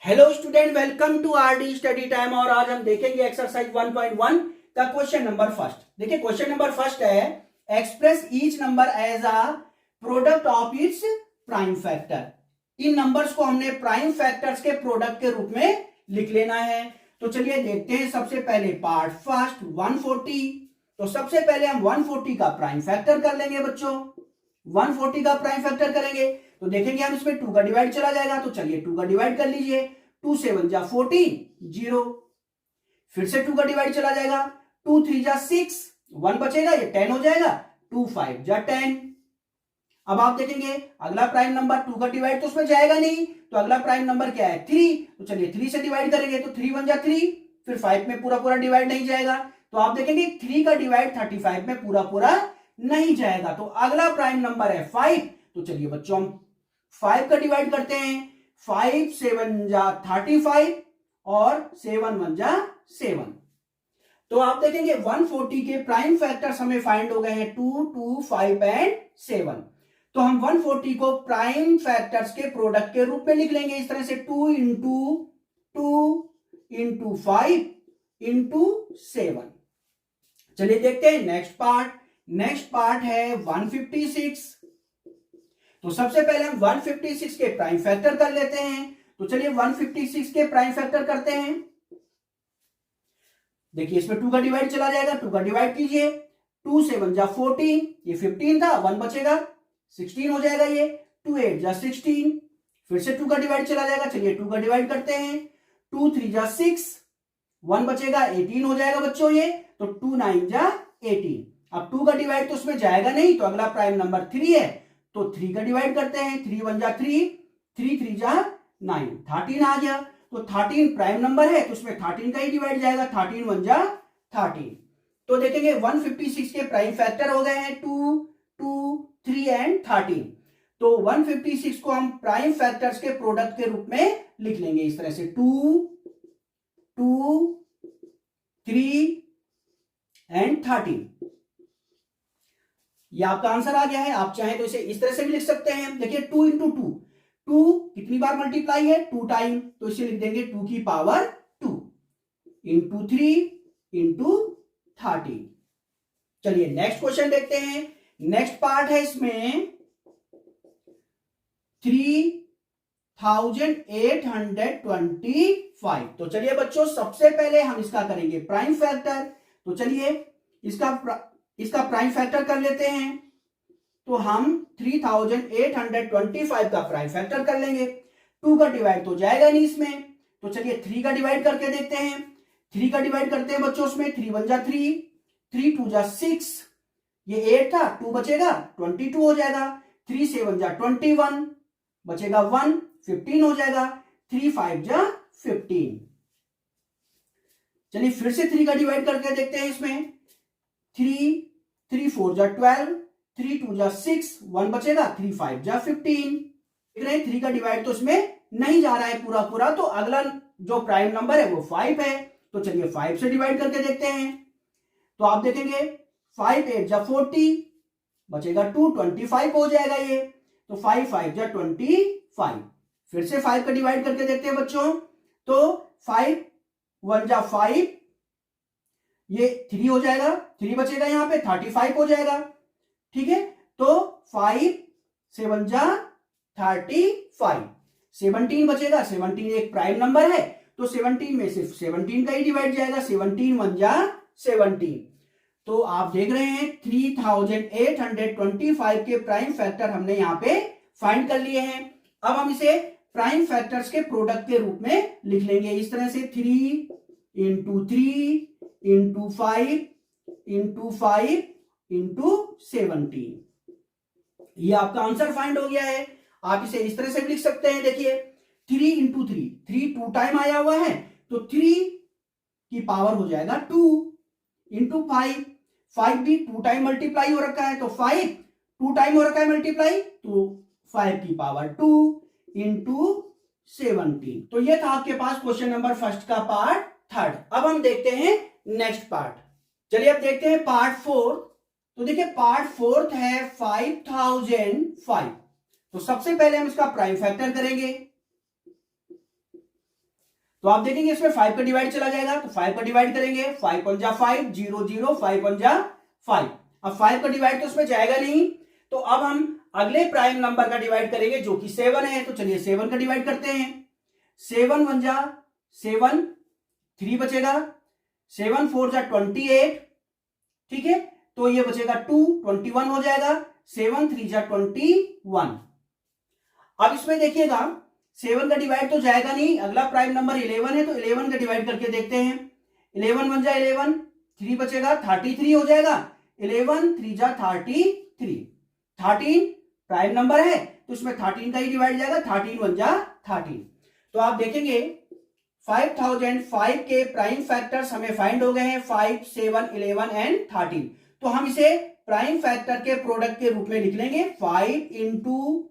Hello student, welcome to RD study time. और आज हम देखेंगे एक्सरसाइज 1.1 का क्वेश्चन नंबर फर्स्ट। देखिए क्वेश्चन नंबर फर्स्ट है express each number as a product of its prime factor. इन नंबर्स को हमने प्राइम फैक्टर्स के प्रोडक्ट के रूप में लिख लेना है। तो चलिए देखते हैं सबसे पहले पार्ट फर्स्ट 140। तो सबसे पहले हम 140 का प्राइम फैक्टर कर लेंगे बच्चों। 140 का प्राइम फैक्टर करेंगे तो देखेंगे हम इसमें 2 का डिवाइड चला जाएगा। तो चलिए 2 का डिवाइड कर लीजिए। 2 7 जा 14 0। फिर से 2 का डिवाइड चला जाएगा। 2 3 जा 6 1 बचेगा, ये 10 हो जाएगा। 2 5 जा 10। अब आप देखेंगे अगला प्राइम नंबर 2 का डिवाइड तो उसमें जाएगा नहीं, तो अगला प्राइम नंबर क्या है 3। तो चलिए 3 से डिवाइड करेंगे तो 3 1 जा 3। फिर 5 में पूरा पूरा डिवाइड नहीं जाएगा, तो आप देखेंगे 3 का डिवाइड 35 में पूरा पूरा नहीं जाएगा। तो अगला प्राइम नंबर है 5। तो चलिए बच्चों हम 5 का डिवाइड करते हैं। 5 7 जा 35 और 7 1 जा 7। तो आप देखेंगे 140 के प्राइम फैक्टर्स हमें फाइंड हो गए हैं 2 2 5 एंड 7। तो हम 140 को प्राइम फैक्टर्स के प्रोडक्ट के रूप में लिख लेंगे इस तरह से 2 इंटू 5 इंटू 7। चलिए देखते हैं नेक्स्ट पार्ट। नेक्स्ट पार्ट है 156। तो सबसे पहले हम 156 के प्राइम फैक्टर कर लेते हैं। तो चलिए 156 के प्राइम फैक्टर करते हैं। देखिए इसमें 2 का डिवाइड चला जाएगा, 2 का डिवाइड कीजिए। 2 7 जा 14, ये 15 था, 1 बचेगा 16 हो जाएगा। ये 2 8 जा 16। फिर से 2 का डिवाइड चला जाएगा, चलिए 2 का डिवाइड करते हैं। 2 3 जा 6, 1 बचेगा 18 हो जाएगा बच्चों ये। तो 2 9 जा 18। अब 2 का डिवाइड तो उसमें जाएगा नहीं, तो अगला प्राइम नंबर 3 है, तो 3 का डिवाइड करते हैं। 3 1 जा 3, 3 3 जा 9, 13 आ गया। तो 13 प्राइम नंबर है, तो उसमें 13 का ही डिवाइड जाएगा। 13 1 जा 13। तो देखेंगे 156 के प्राइम फैक्टर हो गए हैं 2 2 3 एंड 13। तो 156 को हम प्राइम फैक्टर्स के प्रोडक्ट के रूप में लिख लेंगे इस तरह से 2 2 3 एंड 13। ये आपका आंसर आ गया है। आप चाहें तो इसे इस तरह से भी लिख सकते हैं। देखिए 2 इंटू 2, 2 कितनी बार मल्टीप्लाई है 2 टाइम, तो इसे लिख देंगे 2 की पावर 2 इंटू 3 इंटू 13। चलिए नेक्स्ट क्वेश्चन देखते हैं। नेक्स्ट पार्ट है इसमें 3825। तो चलिए बच्चों सबसे पहले हम इसका करेंगे प्राइम फैक्टर। तो चलिए इसका प्राइम फैक्टर कर लेते हैं। तो हम 3825 का प्राइम फैक्टर कर लेंगे। 2 का डिवाइड तो जाएगा नहीं इसमें, तो चलिए 3 का डिवाइड करके देखते हैं। 3 का डिवाइड करते हैं बच्चों उसमें। 3 1 जा 3, 3 2 जा 6, ये 8 था, 2 बचेगा 22 हो जाएगा। 3 7 जा 21, बचेगा 1 15 हो जाएगा। 3 5 जा 15। चलिए फिर से 3 का डिवाइड करके देखते हैं इसमें। 3 3 4 जा 12, 3 2 जा 6, 1 बचेगा। 3 5 जा 15। देख रहे हैं 3 का डिवाइड तो इसमें नहीं जा रहा है पूरा पूरा, तो अगला जो प्राइम नंबर है वो 5 है। तो चलिए 5 से डिवाइड करके देखते हैं। तो आप देखेंगे 5 8 जा 40, बचेगा 2 25 हो जाएगा ये। तो 5 5 जा 25। फिर से 5 का डिवाइड करके देखते हैं बच्चों। तो 5 1 जा 5, ये 3 हो जाएगा, 3 बचेगा यहां पे 35 हो जाएगा। ठीक है, तो 5 7 जा 35, 17 बचेगा। 17 एक प्राइम नंबर है, तो 17 में सिर्फ 17 का ही डिवाइड जाएगा। 17 1 जा 17। तो आप देख रहे हैं 3825 के प्राइम फैक्टर हमने यहां पे फाइंड कर लिए हैं। अब हम इसे प्राइम फैक्टर्स के प्रोडक्ट के रूप में लिख लेंगे इस तरह से 3 इंटू 3 इंटू 5 इंटू 5 इंटू 17। ये आपका आंसर फाइंड हो गया है। आप इसे इस तरह से भी लिख सकते हैं। देखिए 3 इंटू 3, 3 2 टाइम आया हुआ है, तो 3 की पावर हो जाएगा 2 इंटू 5, 5 भी 2 टाइम मल्टीप्लाई हो रखा है, तो 5 2 टाइम हो रखा है मल्टीप्लाई, तो 5 की पावर 2 इंटू 17। तो ये था आपके पास क्वेश्चन नंबर फर्स्ट का पार्ट थर्ड। अब हम देखते हैं नेक्स्ट पार्ट। चलिए अब देखते हैं पार्ट 4। तो देखिए पार्ट 4 है 5005। तो सबसे पहले हम इसका प्राइम फैक्टर करेंगे। तो आप देखेंगे इसमें 5 का डिवाइड चला जाएगा, तो 5 का डिवाइड करेंगे, 5 1 जा 5, 0 0, 5 1 जा 5। अब 5 का डिवाइड तो उसमें जाएगा नहीं, तो अब हम अगले प्राइम नंबर का डिवाइड करेंगे जो कि 7 है। तो चलिए 7 का डिवाइड करते हैं। 7 1 जा 7, 3 बचेगा, 7 4 जा 28, ठीक है, तो ये बचेगा 2, 21 हो जाएगा, 7 3 जा 21। अब इसमें देखिएगा 7 का डिवाइड तो जाएगा नहीं, अगला प्राइम नंबर 11 है, तो 11 का डिवाइड करके देखते हैं। 11 1 जा 11, 3 बचेगा, 33 हो जाएगा, 11 3 जा 33। 13 प्राइम नंबर है, तो इसमें 13 का ही डिवाइड जाएगा, 13 1 जा 13। तो आप देखेंगे 5005 के प्राइम फैक्टर्स हमें फाइंड हो गए हैं, 5 7 11 एंड 13। तो हम इसे प्राइम फैक्टर के प्रोडक्ट के रूप में लिख लेंगे, 5 इंटू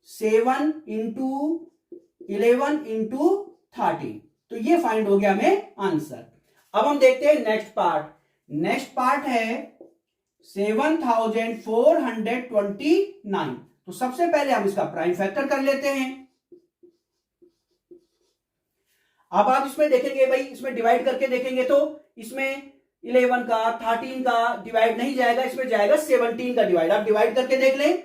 7 इंटू 11 इंटू 13। तो ये फाइंड हो गया हमें आंसर। अब हम देखते हैं नेक्स्ट पार्ट। नेक्स्ट पार्ट है 7429। तो सबसे पहले हम इसका प्राइम फैक्टर कर लेते हैं। अब आप इसमें देखेंगे भाई, इसमें डिवाइड करके देखेंगे तो इसमें 11 का 13 का डिवाइड नहीं जाएगा, इसमें जाएगा 17 का डिवाइड। आप डिवाइड करके देख लें,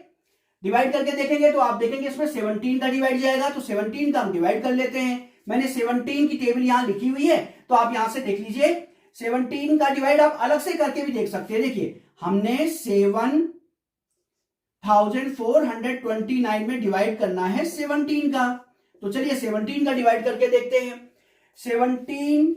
डिवाइड करके देखेंगे तो आप देखेंगे इसमें 17 का डिवाइड जाएगा, तो 17 का हम डिवाइड कर लेते हैं। मैंने 17 की टेबल यहां लिखी हुई है, तो आप यहां से देख लीजिए। 17 का डिवाइड आप अलग से करके भी देख सकते हैं। देखिए हमने 7429 में डिवाइड करना है 17 का, तो चलिए 17 का डिवाइड करके देखते हैं। 17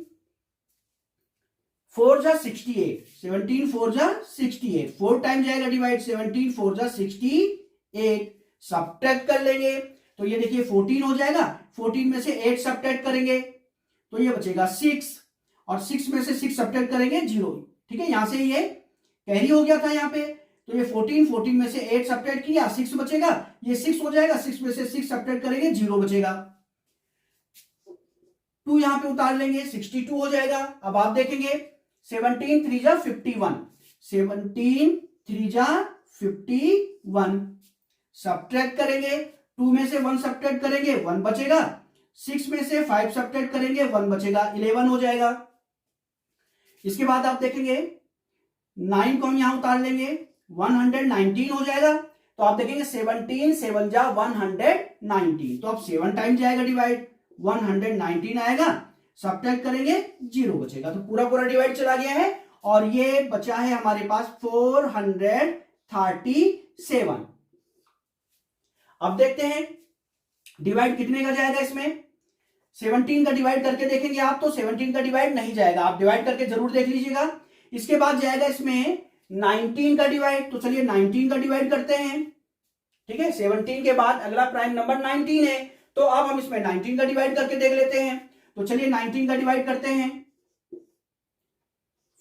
4 जा 68, 17 4 जा 68, 4 टाइम जाएगा डिवाइड, 17 4 जा 68। सब्ट्रैक्ट कर लेंगे तो ये देखिए 14 हो जाएगा, 14 में से 8 सब्ट्रैक्ट करेंगे तो ये बचेगा 6, और 6 में से 6 सब्ट्रैक्ट करेंगे 0। ठीक है, यहां से ये कैरी हो गया था यहाँ पे, तो ये 14 में से 8 सब्ट्रैक्ट किया, 6 बचेगा, ये 6 हो जाएगा, 6 में से 6 सब्ट्रैक्ट करेंगे 0 बचेगा। 2 यहां पे उतार लेंगे, 62 हो जाएगा। अब आप देखेंगे 17 3 जा 51, 17 3 जा 51, सब्ट्रैक्ट करेंगे, 2 में से 1 सब्ट्रैक्ट करेंगे 1 बचेगा, 6 में से 5 सब्ट्रैक्ट करेंगे 1 बचेगा, 11 हो जाएगा। इसके बाद आप देखेंगे 9 को हम यहां उतार लेंगे, 119 हो जाएगा। तो आप देखेंगे 17 7 जा 119, तो अब 7 टाइम जाएगा डिवाइड, 119 आएगा, सब्ट्रैक्ट करेंगे 0 बचेगा। तो पूरा पूरा डिवाइड चला गया है, और ये बचा है हमारे पास 437। अब देखते हैं डिवाइड कितने का जाएगा इसमें। 17 का डिवाइड करके देखेंगे आप, तो 17 का डिवाइड नहीं जाएगा, आप डिवाइड करके जरूर देख लीजिएगा। इसके बाद जाएगा इसमें 19 का डिवाइड, तो चलिए 19 का डिवाइड करते हैं। ठीक है, 17 के बाद अगला प्राइम नंबर 19 है, तो अब हम इसमें 19 का डिवाइड करके देख लेते हैं। तो चलिए 19 का डिवाइड करते हैं।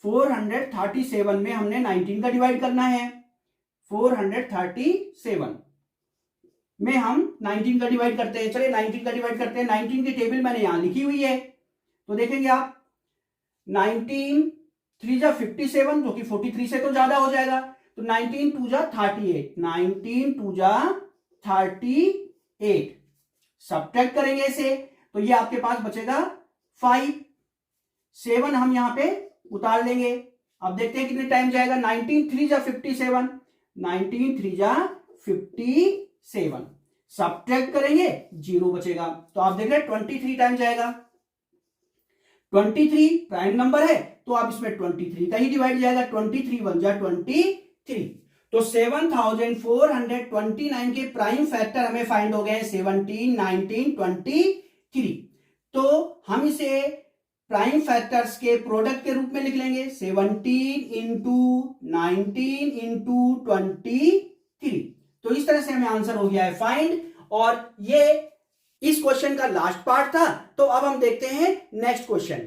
437 में हमने 19 का डिवाइड करना है, 437 में हम 19 का डिवाइड करते हैं। चलिए 19 का डिवाइड करते हैं। 19 की टेबल मैंने यहां लिखी हुई है, तो देखेंगे आप 19 3 जा 57, जो कि 43 से तो ज्यादा हो जाएगा, तो 19 2 जा 38, 19 2 जा 38, सब्ट्रैक्ट करेंगे इसे, तो ये आपके पास बचेगा 5। 7 हम यहां पे उतार लेंगे। अब देखते हैं कितने टाइम जाएगा। 19 3 जा 57, 19 3 जा 57, सब्ट्रैक्ट करेंगे 0 बचेगा। तो आप देख रहे हैं 23 टाइम जाएगा। 23 प्राइम नंबर है, तो आप इसमें 23 का ही डिवाइड जाएगा, 23 1 जा 23। तो 7429 के प्राइम फैक्टर हमें फाइंड हो गए हैं 17 19 23। तो हम इसे प्राइम फैक्टर्स के प्रोडक्ट के रूप में लिख लेंगे, 17 इंटू 19 इंटू 23। तो इस तरह से हमें आंसर हो गया है फाइंड, और ये इस क्वेश्चन का लास्ट पार्ट था। तो अब हम देखते हैं नेक्स्ट क्वेश्चन।